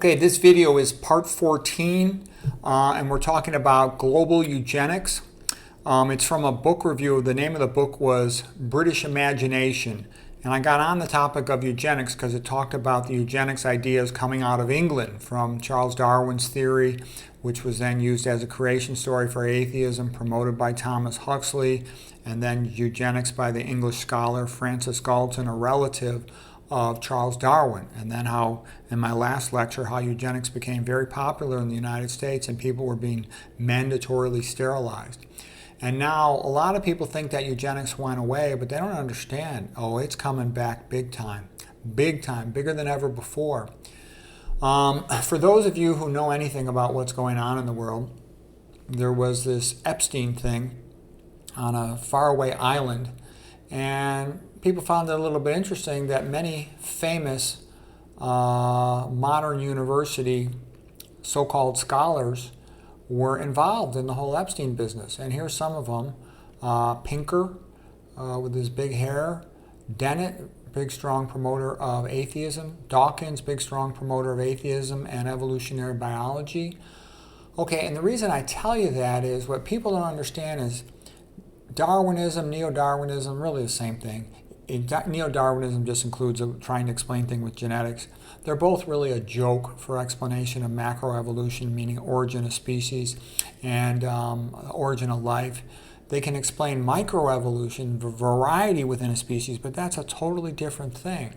Okay, this video is part 14, and we're talking about global eugenics. It's from a book review. The name of the book was British Imagination. And I got on the topic of eugenics because it talked about the eugenics ideas coming out of England from Charles Darwin's theory, which was then used as a creation story for atheism, promoted by Thomas Huxley, and then eugenics by the English scholar Francis Galton, a relative of Charles Darwin, and then how, in my last lecture, how eugenics became very popular in the United States and people were being mandatorily sterilized. And now a lot of people think that eugenics went away, but they don't understand. Oh, it's coming back big time, bigger than ever before. For those of you who know anything about what's going on in the world, there was this Epstein thing on a faraway island, and people found it a little bit interesting that many famous modern university so-called scholars were involved in the whole Epstein business. And here's some of them. Pinker with his big hair. Dennett, big strong promoter of atheism. Dawkins, big strong promoter of atheism and evolutionary biology. Okay, and the reason I tell you that is what people don't understand is Darwinism, neo-Darwinism, really the same thing. Neo-Darwinism just includes trying to explain things with genetics. They're both really a joke for explanation of macroevolution, meaning origin of species and origin of life. They can explain microevolution, the variety within a species, but that's a totally different thing.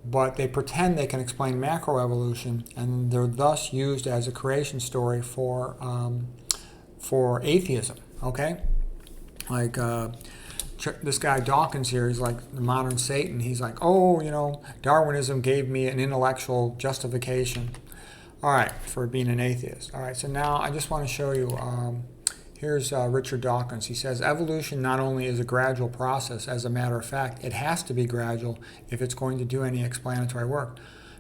But they pretend they can explain macroevolution, and they're thus used as a creation story for atheism. Okay, like. This guy Dawkins here, he's like the modern Satan. He's like, oh, Darwinism gave me an intellectual justification, all right, for being an atheist. All right, so now I just want to show you, here's Richard Dawkins. He says, evolution not only is a gradual process, as a matter of fact, it has to be gradual if it's going to do any explanatory work.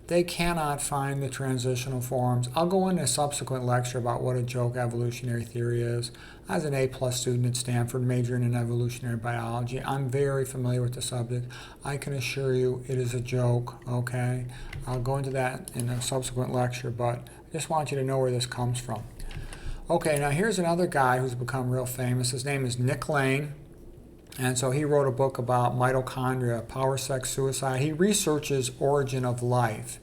They cannot find the transitional forms. I'll go into a subsequent lecture about what a joke evolutionary theory is. I was an A+ student at Stanford, majoring in evolutionary biology. I'm very familiar with the subject. I can assure you it is a joke, okay? I'll go into that in a subsequent lecture, but I just want you to know where this comes from. Okay, now here's another guy who's become real famous. His name is Nick Lane. And so he wrote a book about mitochondria, power, sex, suicide. He researches origin of life.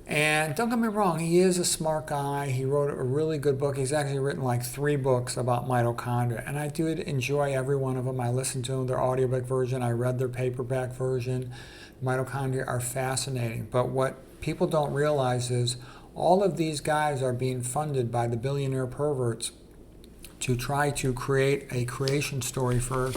And don't get me wrong, he is a smart guy. He wrote a really good book. He's actually written like 3 books about mitochondria. And I do enjoy every one of them. I listened to them, their audiobook version. I read their paperback version. Mitochondria are fascinating. But what people don't realize is all of these guys are being funded by the billionaire perverts to try to create a creation story for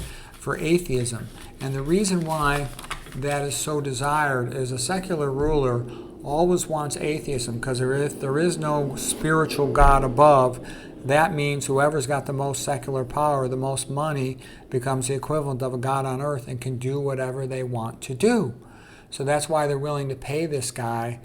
atheism. And the reason why that is so desired is a secular ruler always wants atheism, because if there is no spiritual God above, that means whoever's got the most secular power, the most money, becomes the equivalent of a God on earth and can do whatever they want to do. So that's why they're willing to pay this guy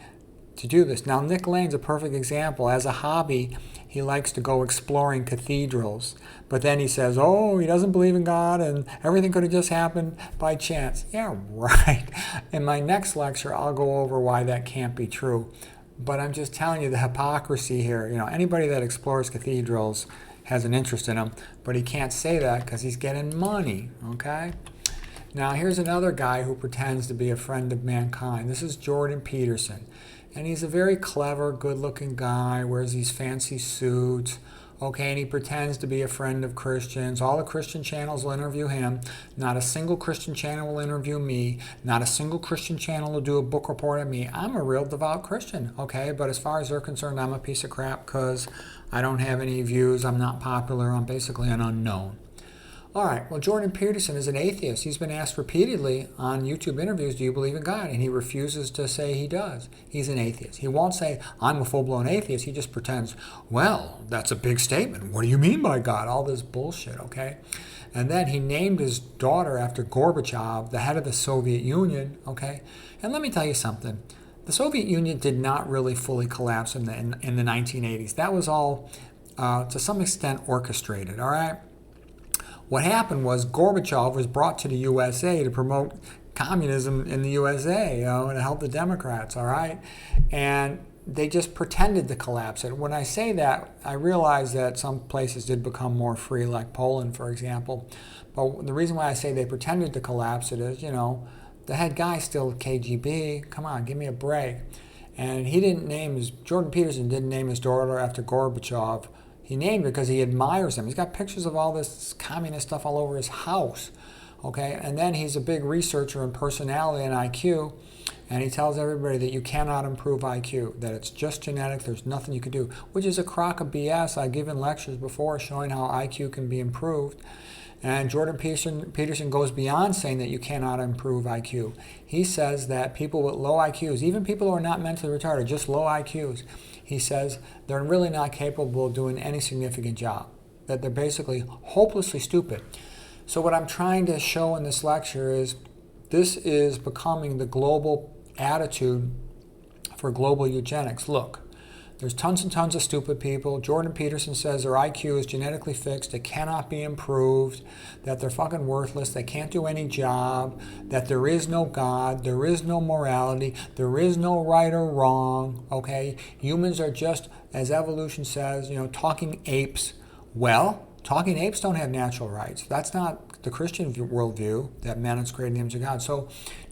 to do this. Now, Nick Lane's a perfect example. As a hobby, he likes to go exploring cathedrals. But then he says, oh, he doesn't believe in God and everything could have just happened by chance. Yeah, right. In my next lecture, I'll go over why that can't be true. But I'm just telling you the hypocrisy here. Anybody that explores cathedrals has an interest in them, but he can't say that because he's getting money, okay? Now, here's another guy who pretends to be a friend of mankind. This is Jordan Peterson. And he's a very clever, good-looking guy, wears these fancy suits, okay, and he pretends to be a friend of Christians. All the Christian channels will interview him. Not a single Christian channel will interview me. Not a single Christian channel will do a book report on me. I'm a real devout Christian, okay, but as far as they're concerned, I'm a piece of crap because I don't have any views. I'm not popular. I'm basically an unknown. All right, well, Jordan Peterson is an atheist. He's been asked repeatedly on YouTube interviews, do you believe in God? And he refuses to say he does. He's an atheist. He won't say, I'm a full-blown atheist. He just pretends, well, that's a big statement. What do you mean by God? All this bullshit, okay? And then he named his daughter after Gorbachev, the head of the Soviet Union, okay? And let me tell you something. The Soviet Union did not really fully collapse in the 1980s. That was all, to some extent, orchestrated, all right? What happened was Gorbachev was brought to the USA to promote communism in the USA, to help the Democrats, all right? And they just pretended to collapse it. When I say that, I realize that some places did become more free, like Poland, for example. But the reason why I say they pretended to collapse it is, the head guy's still KGB. Come on, give me a break. And Jordan Peterson didn't name his daughter after Gorbachev. He named it because he admires him. He's got pictures of all this communist stuff all over his house. Okay, and then he's a big researcher in personality and IQ, and he tells everybody that you cannot improve IQ, that it's just genetic, there's nothing you can do, which is a crock of BS. I've given lectures before showing how IQ can be improved. And Jordan Peterson goes beyond saying that you cannot improve IQ. He says that people with low IQs, even people who are not mentally retarded, just low IQs, he says they're really not capable of doing any significant job, that they're basically hopelessly stupid. So what I'm trying to show in this lecture is this is becoming the global attitude for global eugenics. Look, there's tons and tons of stupid people. Jordan Peterson says their IQ is genetically fixed, it cannot be improved, that they're fucking worthless, they can't do any job, that there is no God, there is no morality, there is no right or wrong, okay? Humans are just, as evolution says, talking apes. Well, talking apes don't have natural rights. That's not the Christian worldview, that man is created in the image of God. So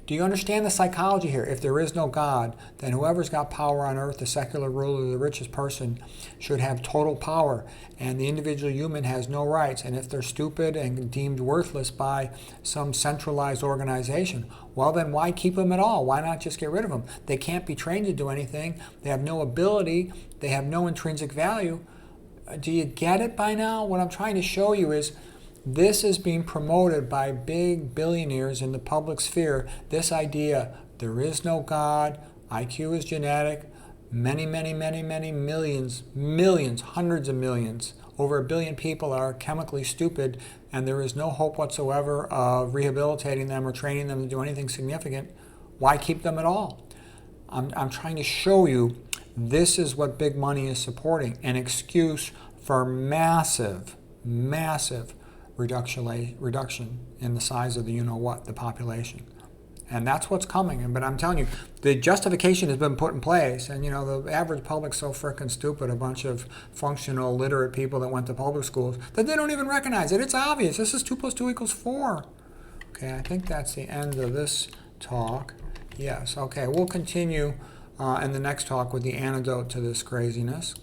do you understand the psychology here? If there is no God, then whoever's got power on earth, the secular ruler, the richest person, should have total power, and the individual human has no rights. And if they're stupid and deemed worthless by some centralized organization, well then why keep them at all? Why not just get rid of them? They can't be trained to do anything. They have no ability. They have no intrinsic value. Do you get it by now? What I'm trying to show you is this is being promoted by big billionaires in the public sphere. This idea, there is no God, IQ is genetic, many millions, hundreds of millions, over 1 billion people are chemically stupid, and there is no hope whatsoever of rehabilitating them or training them to do anything significant. Why keep them at all? I'm trying to show you this is what big money is supporting, an excuse for massive reduction in the size of the population. And that's what's coming. But I'm telling you, the justification has been put in place. And, the average public's so frickin' stupid, a bunch of functional, literate people that went to public schools, that they don't even recognize it. It's obvious. This is 2 + 2 = 4. Okay, I think that's the end of this talk. Yes, okay, we'll continue in the next talk with the antidote to this craziness.